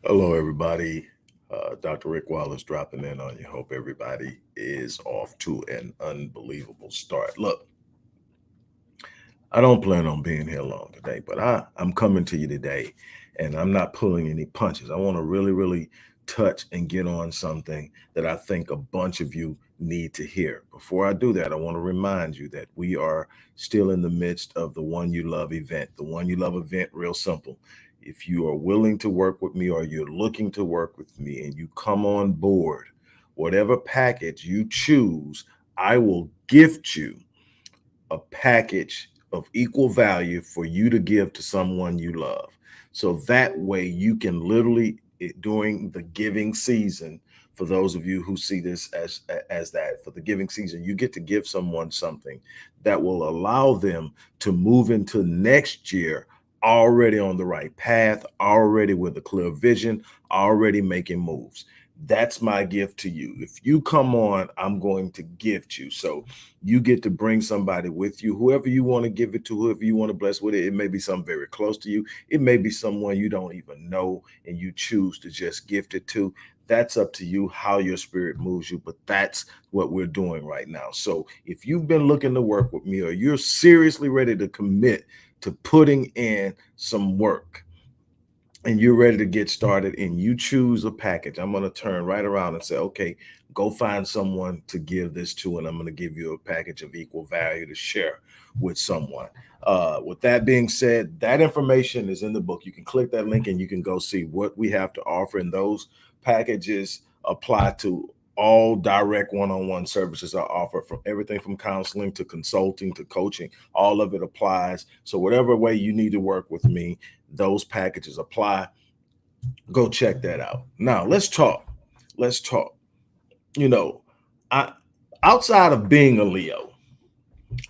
Hello, everybody. Dr. Rick Wallace dropping in on you. Hope everybody is off to an unbelievable start. Look, I don't plan on being here long today, but I'm coming to you today and I'm not pulling any punches. I want to really touch and get on something that I think a bunch of you need to hear. Before I do that, I want to remind you that we are still in the midst of the One You Love event. The One You Love event, real simple. If you are willing to work with me or you're looking to work with me and you come on board, whatever package you choose, I will gift you a package of equal value for you to give to someone you love. So that way you can literally during the giving season, for those of you who see this as that, for the giving season, you get to give someone something that will allow them to move into next year already on the right path, already with a clear vision, already making moves. That's my gift to you. If you come on, I'm going to gift you. So you get to bring somebody with you, whoever you want to give it to, whoever you want to bless with it. It may be someone very close to you. It may be someone you don't even know and you choose to just gift it to. That's up to you how your spirit moves you, but that's what we're doing right now. So if you've been looking to work with me or you're seriously ready to commit to putting in some work, and you're ready to get started and you choose a package, I'm going to turn right around and say, okay, go find someone to give this to, and I'm going to give you a package of equal value to share with someone. With that being said, that information is in the book. You can click that link and you can go see what we have to offer. And those packages apply to all direct one-on-one services I offer, from everything from counseling to consulting to coaching. All of it applies. So whatever way you need to work with me, those packages apply. Go check that out. Now let's talk. Let's talk. You know, I outside of being a Leo,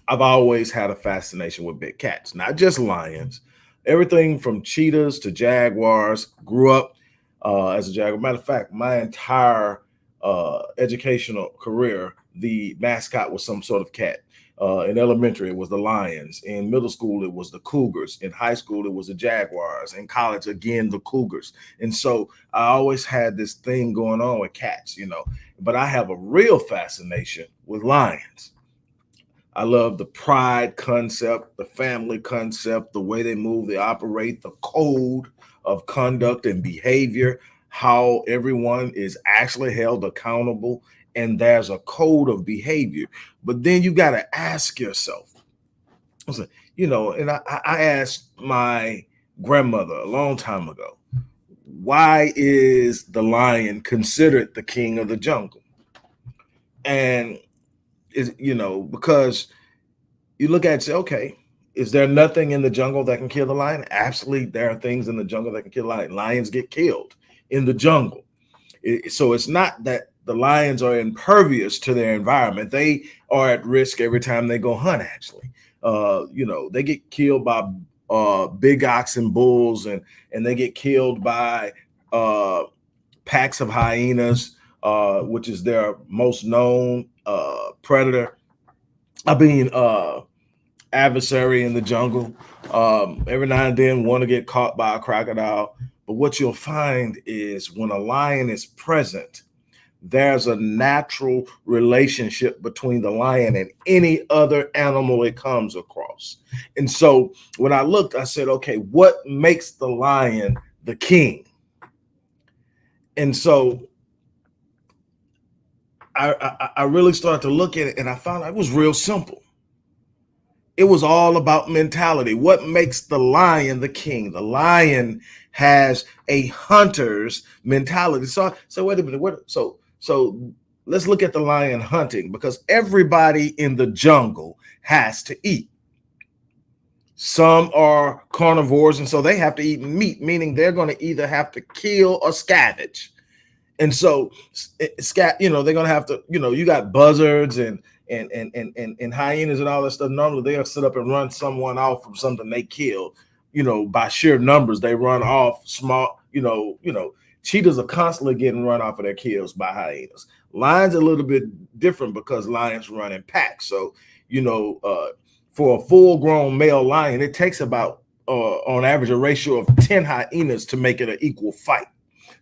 I've always had a fascination with big cats, not just lions. Everything from cheetahs to jaguars. Grew up as a jaguar. Matter of fact, my entire educational career, the mascot was some sort of cat. In elementary, it was the lions. In middle school, it was the cougars. In high school, it was the jaguars. In college, again, the cougars. And so I always had this thing going on with cats. But I have a real fascination with lions. I love the pride concept, the family concept, the way they move, they operate, the code of conduct and behavior, how everyone is actually held accountable, and there's a code of behavior. But then you got to ask yourself, and I asked my grandmother a long time ago, why is the lion considered the king of the jungle? And because you look at it and say, okay, is there nothing in the jungle that can kill the lion? Absolutely, there are things in the jungle that can kill lions. Lions get killed in the jungle. So it's not that the lions are impervious to their environment. They are at risk every time they go hunt, actually. They get killed by big oxen, bulls, and they get killed by packs of hyenas, which is their most known predator. I mean, adversary in the jungle. Every now and then, one to get caught by a crocodile. But what you'll find is when a lion is present, there's a natural relationship between the lion and any other animal it comes across. And so when I looked, I said, okay, what makes the lion the king? And so I really started to look at it, and I found it was real simple. It was all about mentality. What makes the lion the king? The lion has a hunter's mentality. So wait a minute. So let's look at the lion hunting, because everybody in the jungle has to eat. Some are carnivores, and so they have to eat meat, meaning they're going to either have to kill or scavenge. And so, they're going to have to, you got buzzards and hyenas and all that stuff. Normally they'll sit up and run someone off from something they killed. By sheer numbers, they run off small, cheetahs are constantly getting run off of their kills by hyenas. Lions are a little bit different because lions run in packs. So, for a full grown male lion, it takes about on average, a ratio of 10 hyenas to make it an equal fight.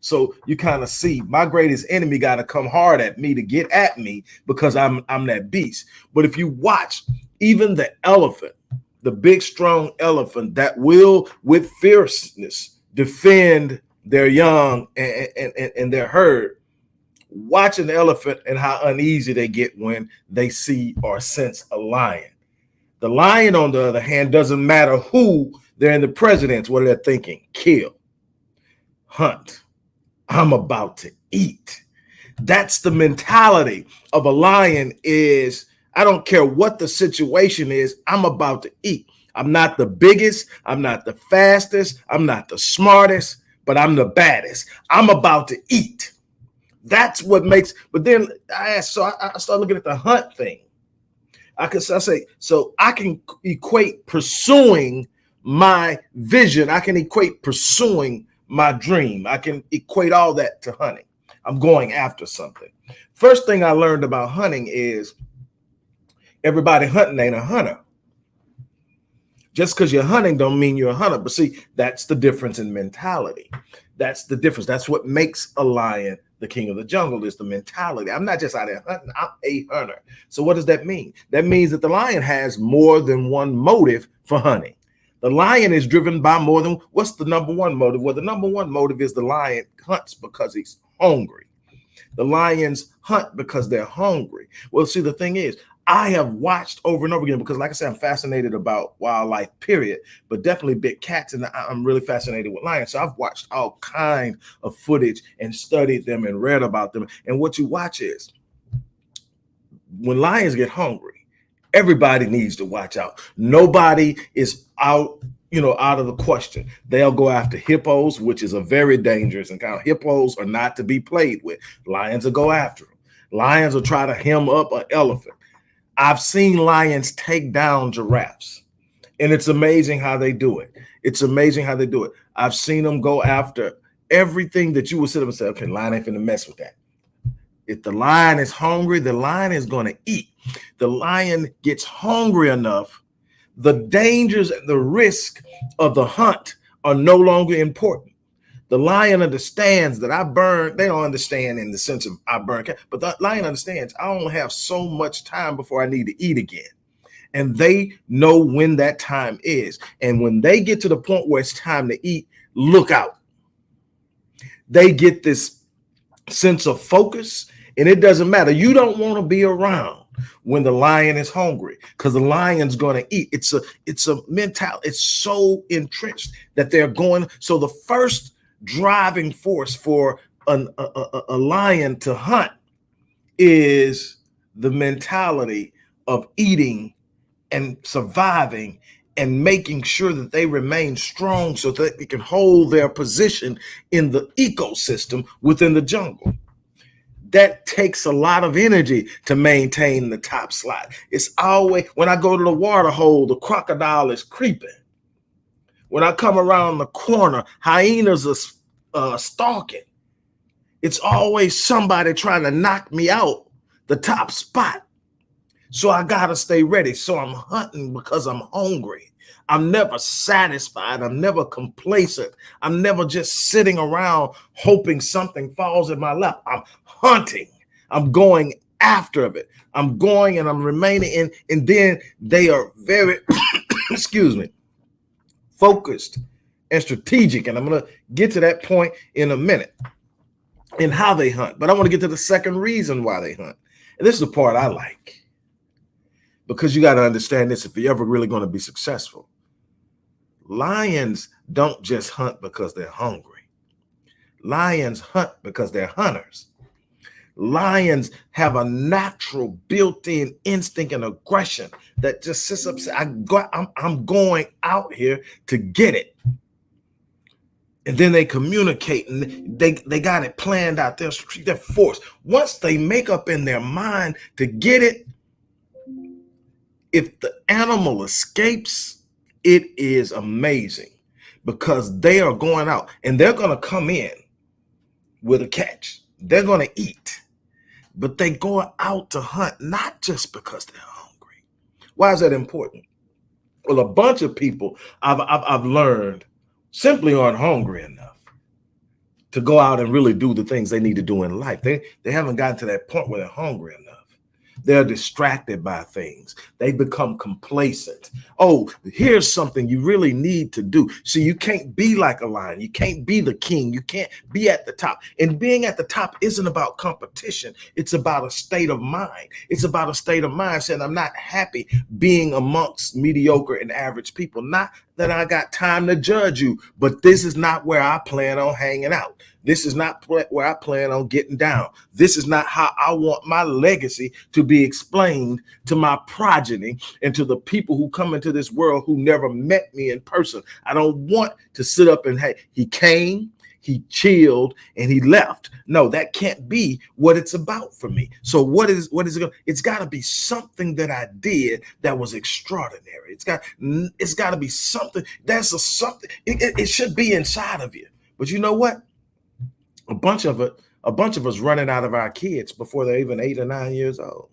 So you kind of see my greatest enemy got to come hard at me to get at me because I'm that beast. But if you watch, even the elephant, the big strong elephant that will with fierceness defend their young and their herd, watch an elephant and how uneasy they get when they see or sense a lion. The lion, on the other hand, doesn't matter who they're in the presidents, what they're thinking: kill, hunt, I'm about to eat. That's the mentality of a lion. Is I don't care what the situation is, I'm about to eat. I'm not the biggest, I'm not the fastest, I'm not the smartest, but I'm the baddest. I'm about to eat. That's what makes, but then I start looking at the hunt thing. I say, so I can equate pursuing my vision. I can equate pursuing my dream. I can equate all that to hunting. I'm going after something. First thing I learned about hunting is everybody hunting ain't a hunter. Just because you're hunting don't mean you're a hunter. But see, that's the difference in mentality. That's the difference. That's what makes a lion the king of the jungle, is the mentality. I'm not just out there hunting, I'm a hunter. So what does that mean? That means that the lion has more than one motive for hunting. The lion is driven by more than, what's the number one motive? Well, the number one motive is the lion hunts because he's hungry. The lions hunt because they're hungry. Well, see, the thing is, I have watched over and over again, because like I said, I'm fascinated about wildlife, period, but definitely big cats. And I'm really fascinated with lions. So I've watched all kinds of footage and studied them and read about them. And what you watch is when lions get hungry, everybody needs to watch out. Nobody is out of the question. They'll go after hippos, which is a very dangerous encounter. Hippos are not to be played with. Lions will go after them. Lions will try to hem up an elephant. I've seen lions take down giraffes, and it's amazing how they do it. It's amazing how they do it. I've seen them go after everything that you would sit up and say, okay, lion ain't finna mess with that. If the lion is hungry, the lion is going to eat. The lion gets hungry enough, the dangers and the risk of the hunt are no longer important. The lion understands that I burn. They don't understand in the sense of I burn, but the lion understands I only have so much time before I need to eat again. And they know when that time is. And when they get to the point where it's time to eat, look out. They get this sense of focus, and it doesn't matter. You don't want to be around when the lion is hungry, because the lion's going to eat. It's a mentality. It's so entrenched that they're going. So the first driving force for a lion to hunt is the mentality of eating and surviving and making sure that they remain strong so that they can hold their position in the ecosystem within the jungle. That takes a lot of energy to maintain the top slot. It's always, when I go to the water hole, the crocodile is creeping. When I come around the corner, hyenas are stalking. It's always somebody trying to knock me out the top spot. So I got to stay ready. So I'm hunting because I'm hungry. I'm never satisfied. I'm never complacent. I'm never just sitting around hoping something falls in my lap. I'm hunting. I'm going after it. I'm going and I'm remaining in. And then they are very, excuse me, focused and strategic. And I'm going to get to that point in a minute in how they hunt. But I want to get to the second reason why they hunt. And this is the part I like, because you got to understand this if you're ever really going to be successful. Lions don't just hunt because they're hungry. Lions hunt because they're hunters. Lions have a natural built-in instinct and aggression that just sits up. I'm going out here to get it. And then they communicate, and they got it planned out. Their force. Once they make up in their mind to get it, if the animal escapes, it is amazing, because they are going out and they're going to come in with a catch. They're going to eat, but they go out to hunt not just because they're hungry. Why is that important? Well, a bunch of people I've learned simply aren't hungry enough to go out and really do the things they need to do in life. They haven't gotten to that point where they're hungry enough. They're distracted by things. They become complacent. Oh, here's something you really need to do. So you can't be like a lion. You can't be the king. You can't be at the top. And being at the top isn't about competition. It's about a state of mind. It's about a state of mind saying, I'm not happy being amongst mediocre and average people. Not that I got time to judge you, but this is not where I plan on hanging out. This is not where I plan on getting down. This is not how I want my legacy to be explained to my progeny and to the people who come into this world who never met me in person. I don't want to sit up and, hey, he came, he chilled, and he left. No, that can't be what it's about for me. So what is it? It's got to be something that I did that was extraordinary. It's got to be something. That's something. It should be inside of you. But you know what? A bunch of us running out of our kids before they're even 8 or 9 years old.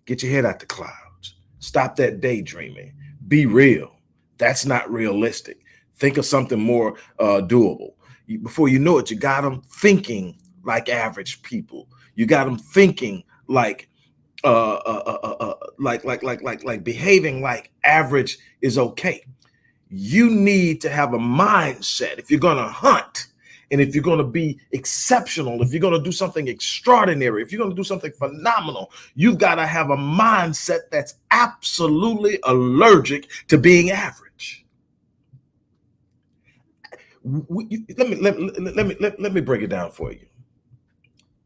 Get your head out the clouds. Stop that daydreaming. Be real. That's not realistic. Think of something more doable. Before you know it, you got them thinking like average people. You got them thinking like behaving like average is okay. You need to have a mindset if you're going to hunt. And if you're going to be exceptional, if you're going to do something extraordinary, if you're going to do something phenomenal, you've got to have a mindset that's absolutely allergic to being average. Let me break it down for you.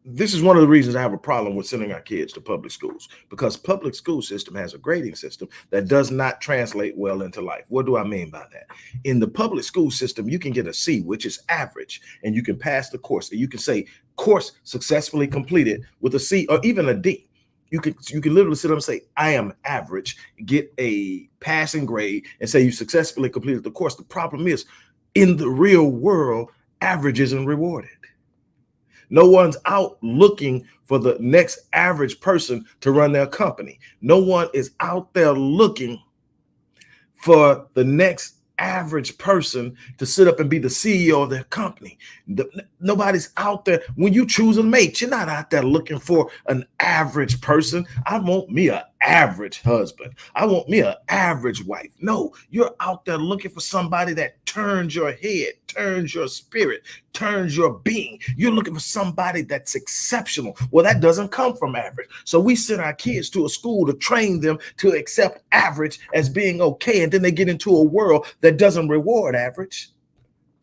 This is one of the reasons I have a problem with sending our kids to public schools, because public school system has a grading system that does not translate well into life. What do I mean by that? In the public school system, you can get a C, which is average, and you can pass the course. And you can say course successfully completed with a C or even a D. You can literally sit up and say, I am average, get a passing grade, and say you successfully completed the course. The problem is, in the real world, average isn't rewarded. No one's out looking for the next average person to run their company. No one is out there looking for the next average person to sit up and be the CEO of their company. Nobody's out there. When you choose a mate, you're not out there looking for an average person. I want me an average husband. I want me an average wife. No, you're out there looking for somebody that turns your head, turns your spirit, turns your being. You're looking for somebody that's exceptional. Well, that doesn't come from average. So we send our kids to a school to train them to accept average as being okay. And then they get into a world that doesn't reward average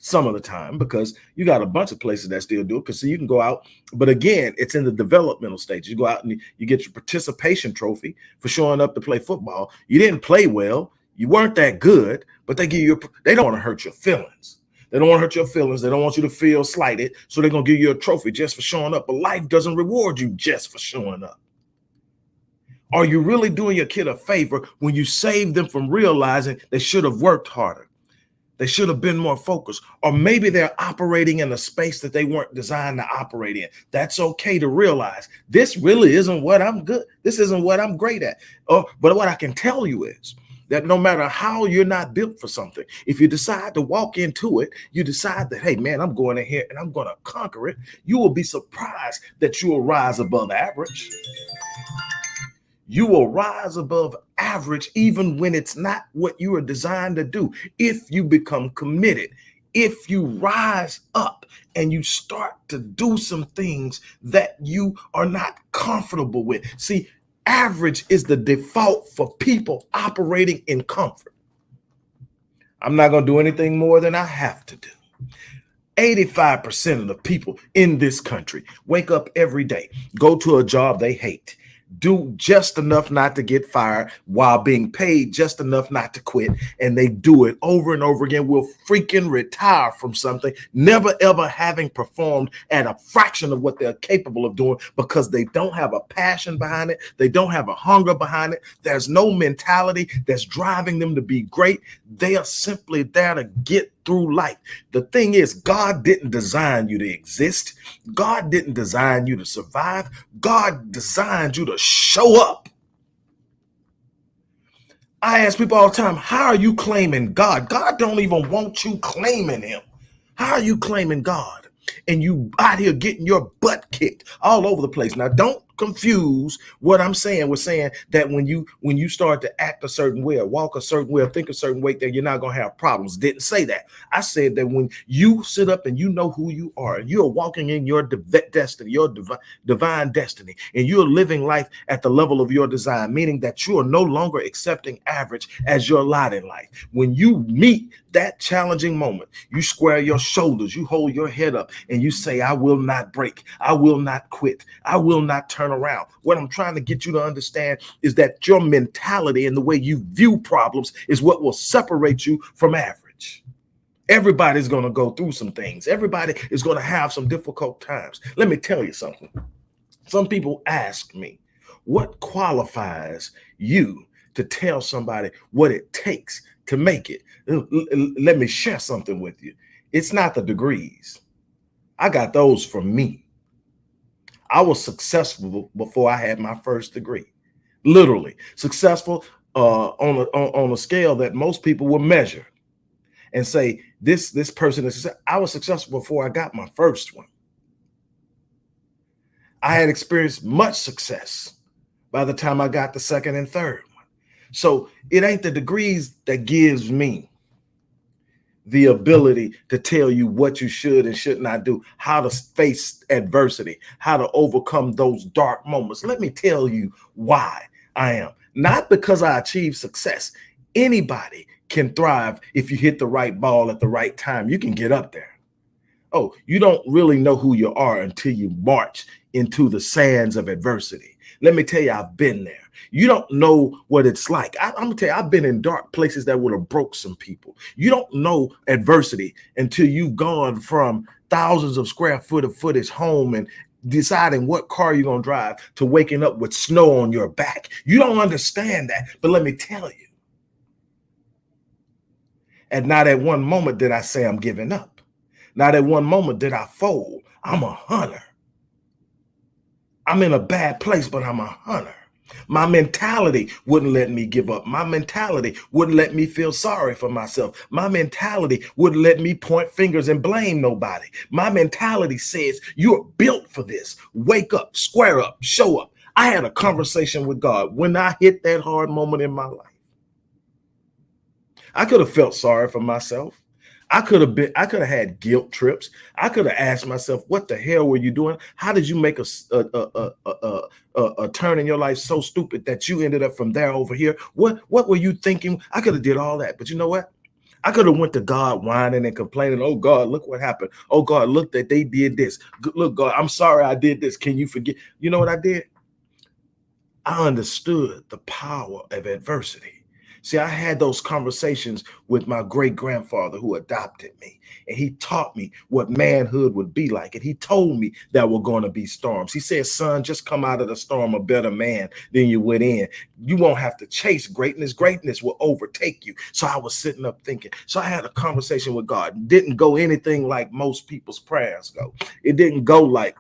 some of the time, because you got a bunch of places that still do it. Because so you can go out, but again, it's in the developmental stage. You go out and you get your participation trophy for showing up to play football. You didn't play well. You weren't that good, but they don't want to hurt your feelings. They don't want to hurt your feelings. They don't want you to feel slighted. So they're going to give you a trophy just for showing up. But life doesn't reward you just for showing up. Are you really doing your kid a favor when you save them from realizing they should have worked harder? They should have been more focused, or maybe they're operating in a space that they weren't designed to operate in. That's okay to realize this really isn't what I'm good. This isn't what I'm great at. But what I can tell you is that no matter how you're not built for something, if you decide to walk into it, you decide that, hey, man, I'm going in here and I'm going to conquer it. You will be surprised that you will rise above average. You will rise above average even when it's not what you are designed to do. If you become committed, if you rise up and you start to do some things that you are not comfortable with. See, average is the default for people operating in comfort. I'm not going to do anything more than I have to do. 85% of the people in this country wake up every day, go to a job they hate, do just enough not to get fired while being paid just enough not to quit. And they do it over and over again. Will freaking retire from something, never ever having performed at a fraction of what they're capable of doing, because they don't have a passion behind it. They don't have a hunger behind it. There's no mentality that's driving them to be great. They are simply there to get through life. The thing is, God didn't design you to exist. God didn't design you to survive. God designed you to show up. I ask people all the time, how are you claiming God? God don't even want you claiming him. How are you claiming God? And you out here getting your butt kicked all over the place. Now, don't confuse what I'm saying with saying that when you start to act a certain way or walk a certain way or think a certain way, that you're not gonna have problems. Didn't say that. I said that when you sit up and you know who you are, and you're walking in your destiny, your divine destiny, and you're living life at the level of your design, meaning that you are no longer accepting average as your lot in life. When you meet that challenging moment, you square your shoulders, you hold your head up, and you say, I will not break, I will not quit, I will not turn around. What I'm trying to get you to understand is that your mentality and the way you view problems is what will separate you from average. Everybody's going to go through some things. Everybody is going to have some difficult times. Let me tell you something. Some people ask me, what qualifies you to tell somebody what it takes to make it? Let me share something with you. It's not the degrees. I got those from me. I was successful before I had my first degree. Literally successful on a scale that most people will measure and say, this person is, I was successful before I got my first one. I had experienced much success by the time I got the second and third one. So it ain't the degrees that gives me the ability to tell you what you should and should not do, how to face adversity, how to overcome those dark moments. Let me tell you why I am. Not because I achieved success. Anybody can thrive if you hit the right ball at the right time. You can get up there. Oh, you don't really know who you are until you march into the sands of adversity. Let me tell you, I've been there. You don't know what it's like. I'm gonna tell you, I've been in dark places that would have broke some people. You don't know adversity until you've gone from thousands of square foot of footage home and deciding what car you're gonna drive to waking up with snow on your back. You don't understand that. But let me tell you, and not at one moment did I say I'm giving up. Not at one moment did I fold. I'm a hunter. I'm in a bad place, but I'm a hunter. My mentality wouldn't let me give up. My mentality wouldn't let me feel sorry for myself. My mentality wouldn't let me point fingers and blame nobody. My mentality says, you're built for this. Wake up, square up, show up. I had a conversation with God when I hit that hard moment in my life. I could have felt sorry for myself. I could have had guilt trips. I could have asked myself, what the hell were you doing? How did you make a turn in your life so stupid that you ended up from there over here? What were you thinking? I could have did all that. But you know what? I could have went to God whining and complaining. Oh God, look what happened. Oh God, look that they did this. Look, God, I'm sorry I did this. Can you forget? You know what I did? I understood the power of adversity. See, I had those conversations with my great grandfather who adopted me, and he taught me what manhood would be like. And he told me there were going to be storms. He said, son, just come out of the storm a better man than you went in. You won't have to chase greatness. Greatness will overtake you. So I was sitting up thinking. So I had a conversation with God. It didn't go anything like most people's prayers go. It didn't go like,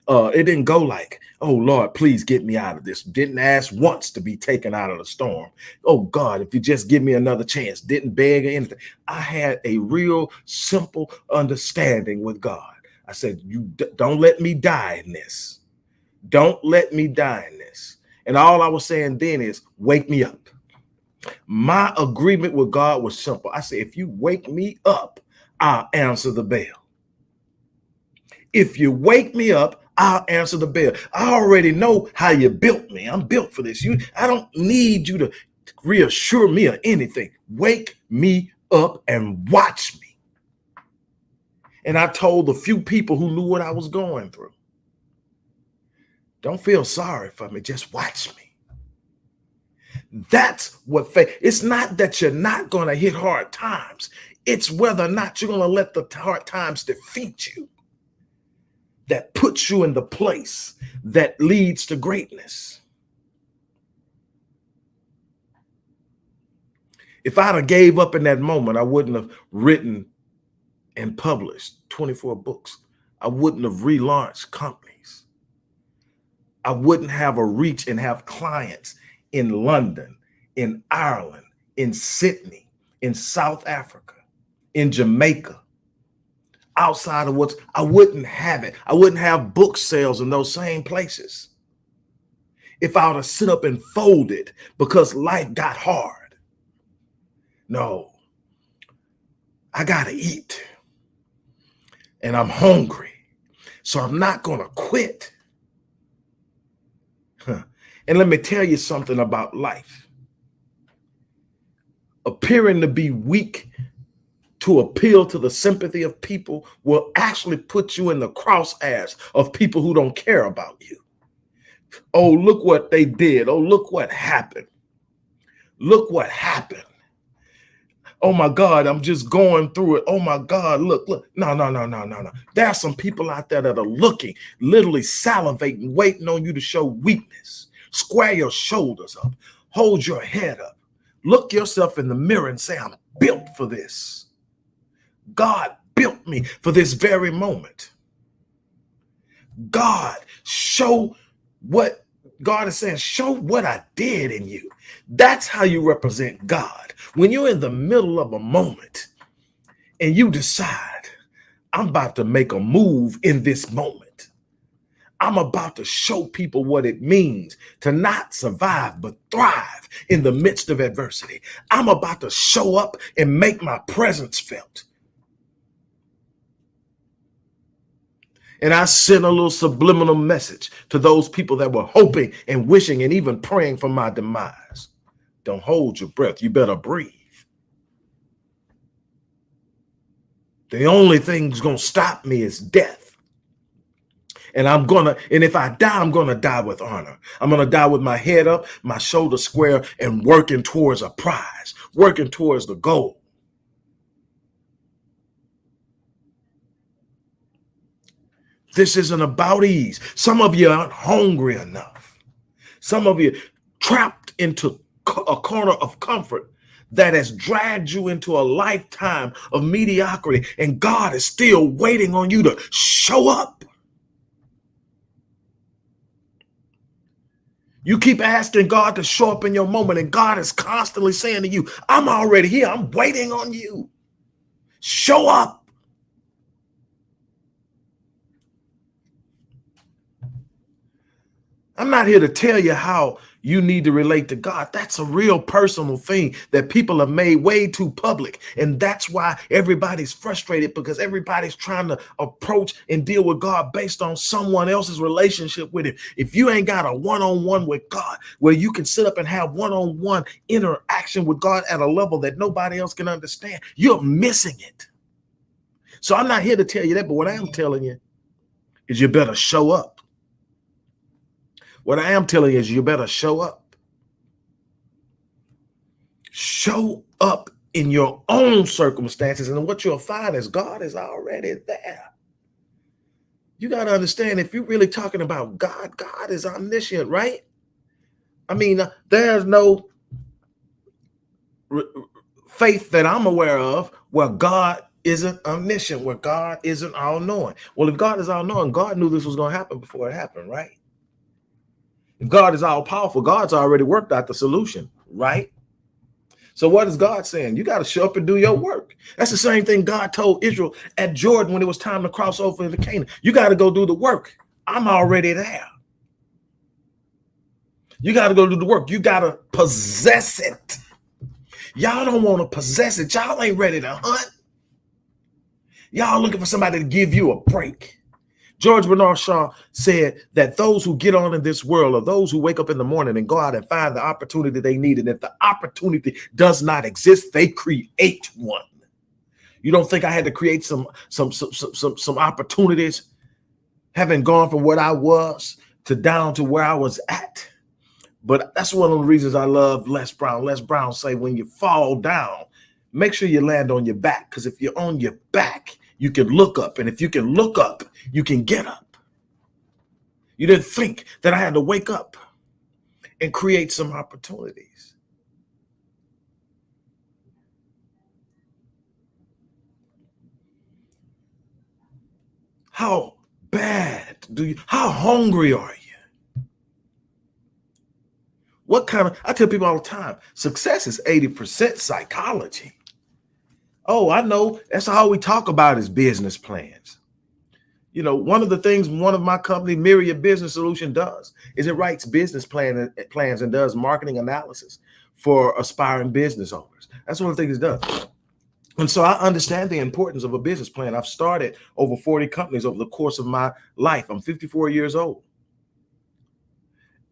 oh Lord, please get me out of this. Didn't ask once to be taken out of the storm. Oh God, if you just give me another chance. Didn't beg or anything. I had a real simple understanding with God. I said, don't let me die in this. Don't let me die in this. And all I was saying then is, wake me up. My agreement with God was simple. I said, if you wake me up, I'll answer the bell. If you wake me up, I'll answer the bell. I already know how you built me. I'm built for this. I don't need you to reassure me of anything. Wake me up and watch me. And I told the few people who knew what I was going through, don't feel sorry for me. Just watch me. That's what faith. It's not that you're not going to hit hard times. It's whether or not you're going to let the hard times defeat you that puts you in the place that leads to greatness. If I'd have gave up in that moment, I wouldn't have written and published 24 books. I wouldn't have relaunched companies. I wouldn't have a reach and have clients in London, in Ireland, in Sydney, in South Africa, in Jamaica, outside of what I wouldn't have it. I wouldn't have book sales in those same places if I were to sit up and fold it because life got hard. No, I got to eat and I'm hungry. So I'm not going to quit. And let me tell you something about life. Appearing to be weak to appeal to the sympathy of people will actually put you in the crosshairs of people who don't care about you. Oh, look what they did. Oh, look what happened. Look what happened. Oh my God, I'm just going through it. Oh my God, look. No. There are some people out there that are looking, literally salivating, waiting on you to show weakness. Square your shoulders up. Hold your head up. Look yourself in the mirror and say, I'm built for this. God built me for this very moment. God, show what God is saying, show what I did in you. That's how you represent God. When you're in the middle of a moment and you decide, I'm about to make a move in this moment. I'm about to show people what it means to not survive, but thrive in the midst of adversity. I'm about to show up and make my presence felt. And I sent a little subliminal message to those people that were hoping and wishing and even praying for my demise. Don't hold your breath. You better breathe. The only thing that's going to stop me is death. And if I die, I'm going to die with honor. I'm going to die with my head up, my shoulders square, and working towards a prize, working towards the goal. This isn't about ease. Some of you aren't hungry enough. Some of you trapped into a corner of comfort that has dragged you into a lifetime of mediocrity, and God is still waiting on you to show up. You keep asking God to show up in your moment, and God is constantly saying to you, I'm already here. I'm waiting on you. Show up. I'm not here to tell you how you need to relate to God. That's a real personal thing that people have made way too public. And that's why everybody's frustrated, because everybody's trying to approach and deal with God based on someone else's relationship with him. If you ain't got a one-on-one with God where you can sit up and have one-on-one interaction with God at a level that nobody else can understand, you're missing it. So I'm not here to tell you that, but what I am telling you is you better show up. What I am telling you is you better show up. Show up in your own circumstances. And what you'll find is God is already there. You got to understand, if you're really talking about God, God is omniscient, right? I mean, there's no faith that I'm aware of where God isn't omniscient, where God isn't all-knowing. Well, if God is all-knowing, God knew this was going to happen before it happened, right? If God is all-powerful, God's already worked out the solution, right? So what is God saying? You got to show up and do your work. That's the same thing God told Israel at Jordan when it was time to cross over into Canaan. You got to go do the work. I'm already there. You got to go do the work. You got to possess it. Y'all don't want to possess it. Y'all ain't ready to hunt. Y'all looking for somebody to give you a break. George Bernard Shaw said that those who get on in this world are those who wake up in the morning and go out and find the opportunity they need. And if the opportunity does not exist, they create one. You don't think I had to create some opportunities, having gone from what I was to down to where I was at? But that's one of the reasons I love Les Brown. Les Brown say, when you fall down, make sure you land on your back, because if you're on your back, you can look up. And if you can look up, you can get up. You didn't think that I had to wake up and create some opportunities. How bad how hungry are you? I tell people all the time, success is 80% psychology. Oh, I know. That's all we talk about is business plans. You know, one of the things one of my company, Myriad Business Solution, does is it writes plans and does marketing analysis for aspiring business owners. That's one of the things it does. And so I understand the importance of a business plan. I've started over 40 companies over the course of my life. I'm 54 years old.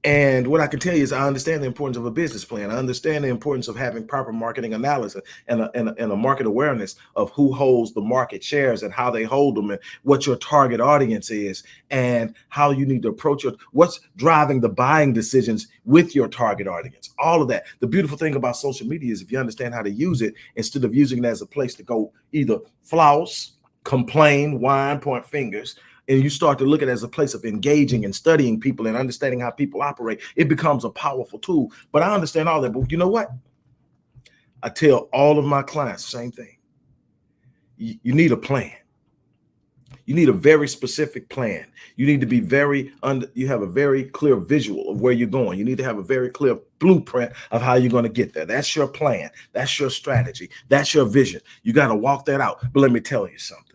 And what I can tell you is I understand the importance of a business plan. I understand the importance of having proper marketing analysis and a market awareness of who holds the market shares and how they hold them and what your target audience is and how you need to approach it, what's driving the buying decisions with your target audience, all of that. The beautiful thing about social media is if you understand how to use it, instead of using it as a place to go either flouse, complain, whine, point fingers, and you start to look at it as a place of engaging and studying people and understanding how people operate, it becomes a powerful tool. But I understand all that. But you know what? I tell all of my clients the same thing. You need a plan. You need a very specific plan. You need to be you have a very clear visual of where you're going. You need to have a very clear blueprint of how you're going to get there. That's your plan. That's your strategy. That's your vision. You got to walk that out. But let me tell you something.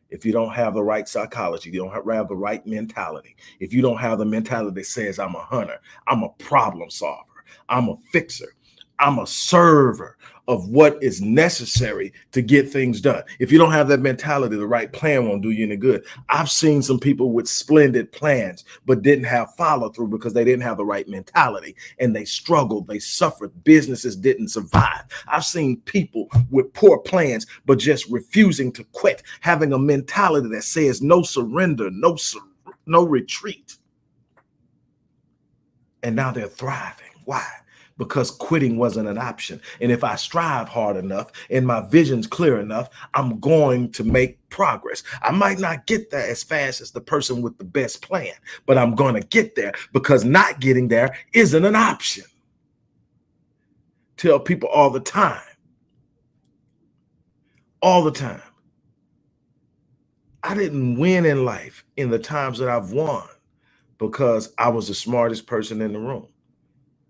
If you don't have the right psychology, you don't have the right mentality. If you don't have the mentality that says, I'm a hunter, I'm a problem solver, I'm a fixer, I'm a server of what is necessary to get things done. If you don't have that mentality, the right plan won't do you any good. I've seen some people with splendid plans, but didn't have follow through because they didn't have the right mentality and they struggled, they suffered, businesses didn't survive. I've seen people with poor plans, but just refusing to quit, having a mentality that says no surrender, no retreat. And now they're thriving. Why? Because quitting wasn't an option. And if I strive hard enough and my vision's clear enough, I'm going to make progress. I might not get there as fast as the person with the best plan, but I'm going to get there because not getting there isn't an option. Tell people all the time, I didn't win in life in the times that I've won because I was the smartest person in the room.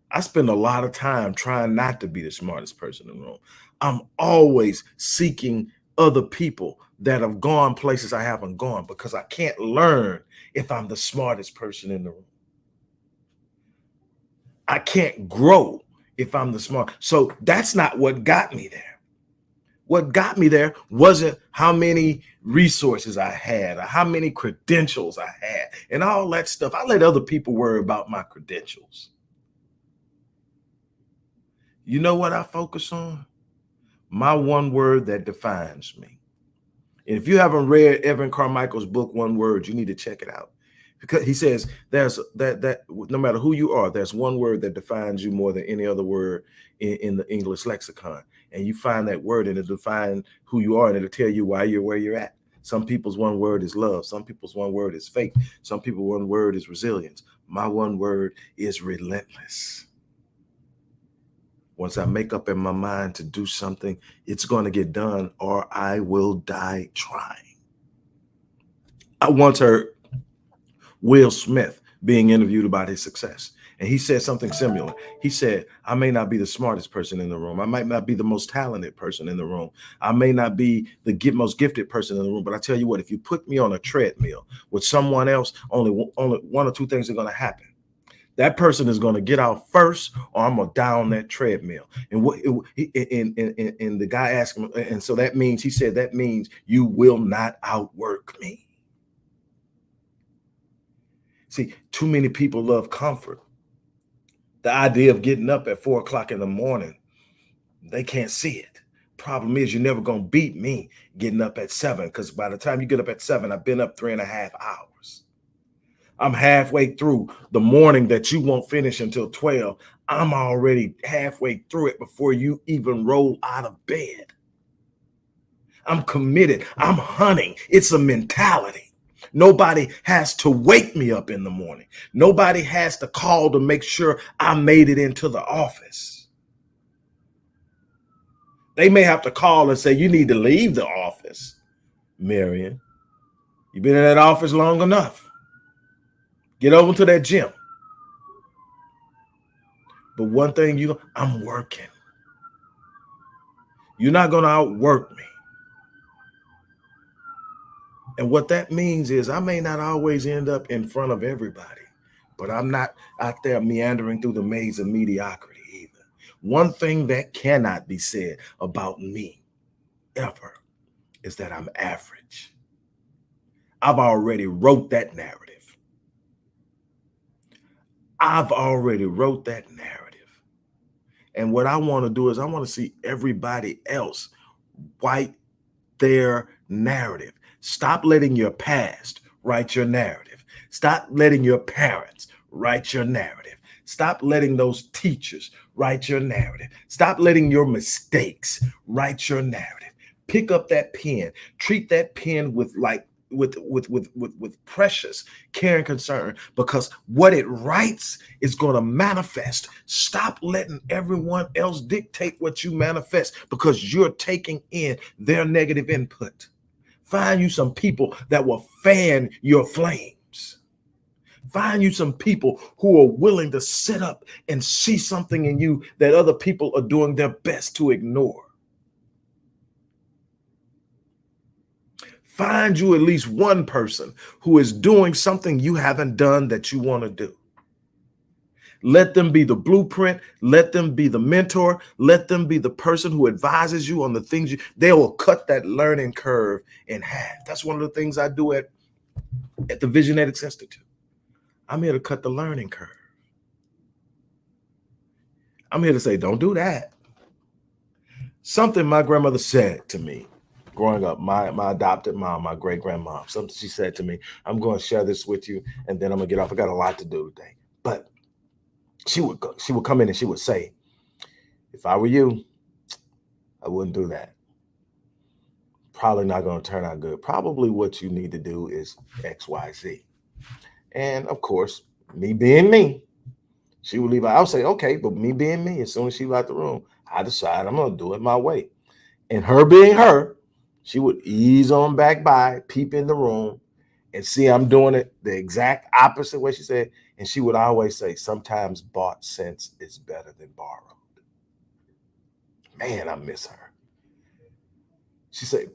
I spend a lot of time trying not to be the smartest person in the room. I'm always seeking other people that have gone places I haven't gone because I can't learn if I'm the smartest person in the room. I can't grow if I'm the smart. So that's not what got me there. What got me there wasn't how many resources I had or how many credentials I had and all that stuff. I let other people worry about my credentials. You know what I focus on? My one word that defines me. And if you haven't read Evan Carmichael's book, One Word, you need to check it out. Because he says there's that no matter who you are, there's one word that defines you more than any other word in the English lexicon. And you find that word and it'll define who you are and it'll tell you why you're where you're at. Some people's one word is love. Some people's one word is faith. Some people's one word is resilience. My one word is relentless. Once I make up in my mind to do something, it's going to get done or I will die trying. I once heard Will Smith being interviewed about his success. And he said something similar. He said, I may not be the smartest person in the room. I might not be the most talented person in the room. I may not be the most gifted person in the room. But I tell you what, if you put me on a treadmill with someone else, only one or two things are going to happen. That person is going to get out first, or I'm going to die on that treadmill. And the guy asked him, and so that means, he said, that means you will not outwork me. See, too many people love comfort. The idea of getting up at 4 o'clock in the morning, they can't see it. Problem is, you're never going to beat me getting up at 7, because by the time you get up at 7, I've been up 3.5 hours. I'm halfway through the morning that you won't finish until 12. I'm already halfway through it before you even roll out of bed. I'm committed. I'm hunting. It's a mentality. Nobody has to wake me up in the morning. Nobody has to call to make sure I made it into the office. They may have to call and say, you need to leave the office, Marion. You've been in that office long enough. Get over to that gym. But one thing I'm working. You're not going to outwork me. And what that means is I may not always end up in front of everybody, but I'm not out there meandering through the maze of mediocrity either. One thing that cannot be said about me ever is that I'm average. I've already wrote that narrative. I've already wrote that narrative. And what I want to do is I want to see everybody else write their narrative. Stop letting your past write your narrative. Stop letting your parents write your narrative. Stop letting those teachers write your narrative. Stop letting your mistakes write your narrative. Pick up that pen. Treat that pen with precious care and concern, because what it writes is going to manifest. Stop letting everyone else dictate what you manifest, because you're taking in their negative input. Find you some people that will fan your flames. Find you some people who are willing to sit up and see something in you that other people are doing their best to ignore. Find you at least one person who is doing something you haven't done that you want to do. Let them be the blueprint. Let them be the mentor. Let them be the person who advises you on the things they will cut that learning curve in half. That's one of the things I do at the Visionetics Institute. I'm here to cut the learning curve. I'm here to say, don't do that. Something my grandmother said to me growing up, my adopted mom, my great grandmom, something she said to me. I'm going to share this with you, and then I'm going to get off. I got a lot to do today. But she would come in and she would say, if I were you, I wouldn't do that. Probably not going to turn out good. Probably what you need to do is X, Y, Z. And of course, me being me, she would leave out. I'll say, okay, but me being me, as soon as she left the room, I decide I'm going to do it my way. And her being her, she would ease on back by, peep in the room, and see I'm doing it the exact opposite way she said. And she would always say, sometimes bought sense is better than borrowed. Man, I miss her. She said,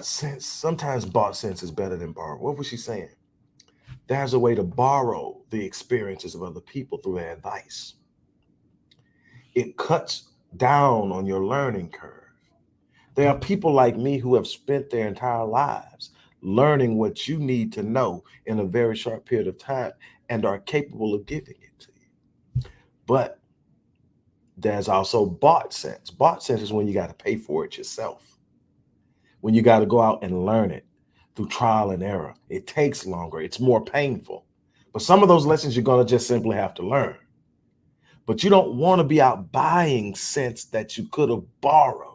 sometimes bought sense is better than borrowed. What was she saying? There's a way to borrow the experiences of other people through their advice. It cuts down on your learning curve. There are people like me who have spent their entire lives learning what you need to know in a very short period of time and are capable of giving it to you. But there's also bought sense. Bought sense is when you got to pay for it yourself, when you got to go out and learn it through trial and error. It takes longer. It's more painful. But some of those lessons you're going to just simply have to learn. But you don't want to be out buying sense that you could have borrowed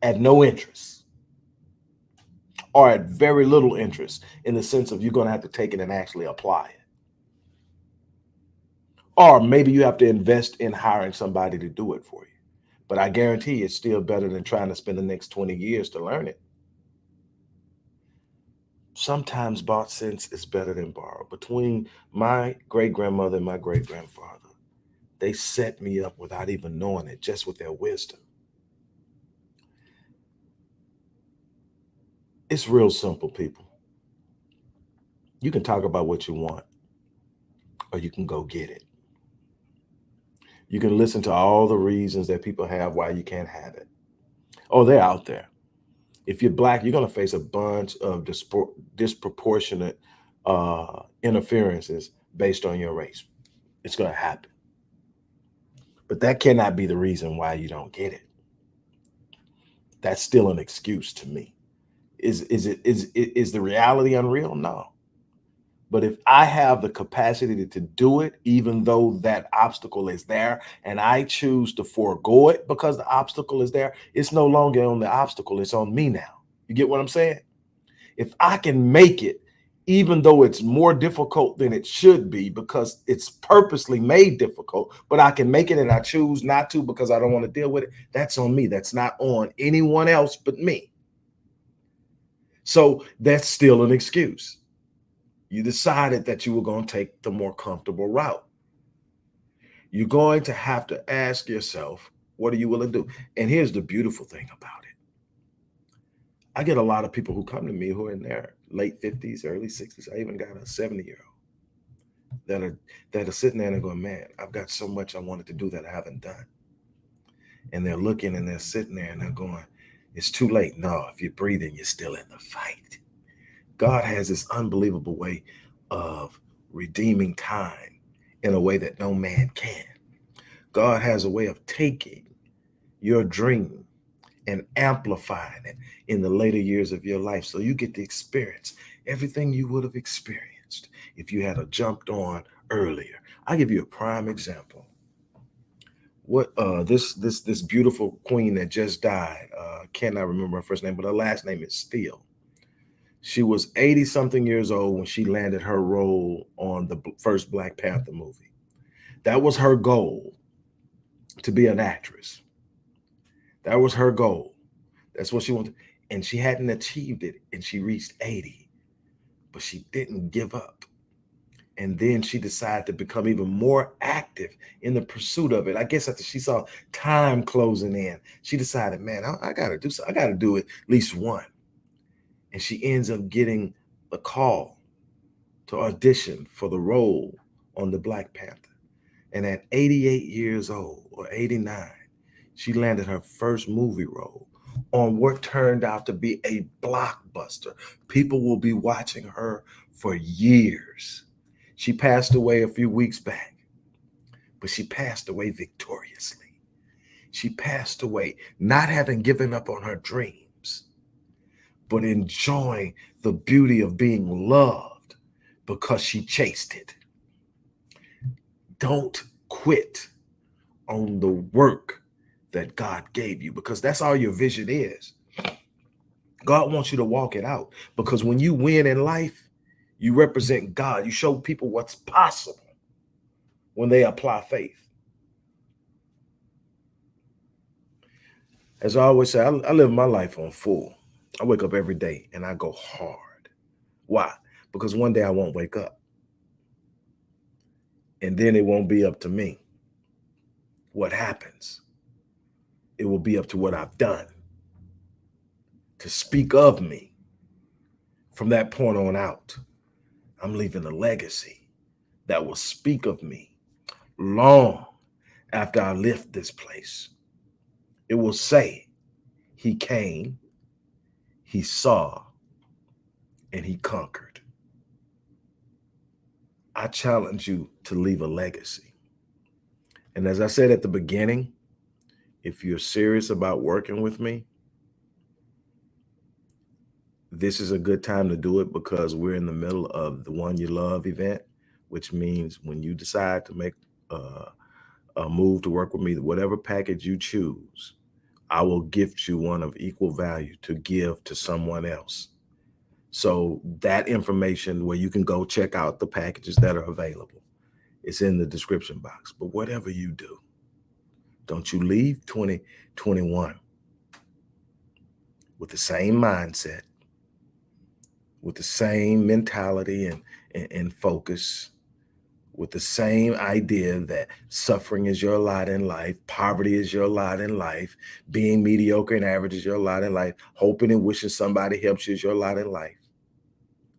at no interest, or at very little interest, in the sense of you're going to have to take it and actually apply it. Or maybe you have to invest in hiring somebody to do it for you. But I guarantee it's still better than trying to spend the next 20 years to learn it. Sometimes bought sense is better than borrowed. Between my great grandmother and my great grandfather, they set me up without even knowing it, just with their wisdom. It's real simple, people. You can talk about what you want, or you can go get it. You can listen to all the reasons that people have why you can't have it. Oh, they're out there. If you're Black, you're going to face a bunch of disproportionate interferences based on your race. It's going to happen. But that cannot be the reason why you don't get it. That's still an excuse to me. Is the reality unreal? No. But if I have the capacity to do it, even though that obstacle is there, and I choose to forego it because the obstacle is there, it's no longer on the obstacle, it's on me now. You get what I'm saying? If I can make it, even though it's more difficult than it should be because it's purposely made difficult, but I can make it and I choose not to because I don't want to deal with it, that's on me. That's not on anyone else but me. So that's still an excuse. You decided that you were going to take the more comfortable route. You're going to have to ask yourself, what are you willing to do? And here's the beautiful thing about it. I get a lot of people who come to me who are in their late 50s, early 60s. I even got a 70-year-old that are sitting there and going, man, I've got so much I wanted to do that I haven't done. And they're looking and they're sitting there and they're going, it's too late. No, if you're breathing, you're still in the fight. God has this unbelievable way of redeeming time in a way that no man can. God has a way of taking your dream and amplifying it in the later years of your life so you get to experience everything you would have experienced if you had jumped on earlier. I'll give you a prime example. What this beautiful queen that just died, cannot remember her first name, but her last name is Steele. She was 80 something years old when she landed her role on the first Black Panther movie. That was her goal, to be an actress. That was her goal. That's what she wanted. And she hadn't achieved it, and she reached 80, but she didn't give up. And then she decided to become even more active in the pursuit of it. I guess after she saw time closing in, she decided, man, I got to do something. I got to do it at least one. And she ends up getting the call to audition for the role on the Black Panther. And at 88 years old or 89, she landed her first movie role on what turned out to be a blockbuster. People will be watching her for years. She passed away a few weeks back, but she passed away victoriously. She passed away not having given up on her dreams, but enjoying the beauty of being loved because she chased it. Don't quit on the work that God gave you, because that's all your vision is. God wants you to walk it out, because when you win in life, you represent God. You show people what's possible when they apply faith. As I always say, I live my life on full. I wake up every day and I go hard. Why? Because one day I won't wake up. And then it won't be up to me what happens. It will be up to what I've done to speak of me. From that point on out, I'm leaving a legacy that will speak of me long after I left this place. It will say, he came, he saw, and he conquered. I challenge you to leave a legacy. And as I said at the beginning, if you're serious about working with me, this is a good time to do it, because we're in the middle of the One You Love event, which means when you decide to make a move to work with me, whatever package you choose, I will gift you one of equal value to give to someone else. So that information, where you can go check out the packages that are available, it's in the description box. But whatever you do, don't you leave 2021 with the same mindset, with the same mentality and focus, with the same idea that suffering is your lot in life, poverty is your lot in life, being mediocre and average is your lot in life, hoping and wishing somebody helps you is your lot in life.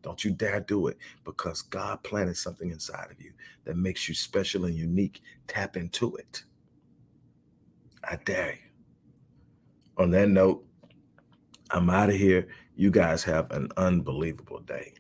Don't you dare do it, because God planted something inside of you that makes you special and unique. Tap into it. I dare you. On that note, I'm out of here. You guys have an unbelievable day.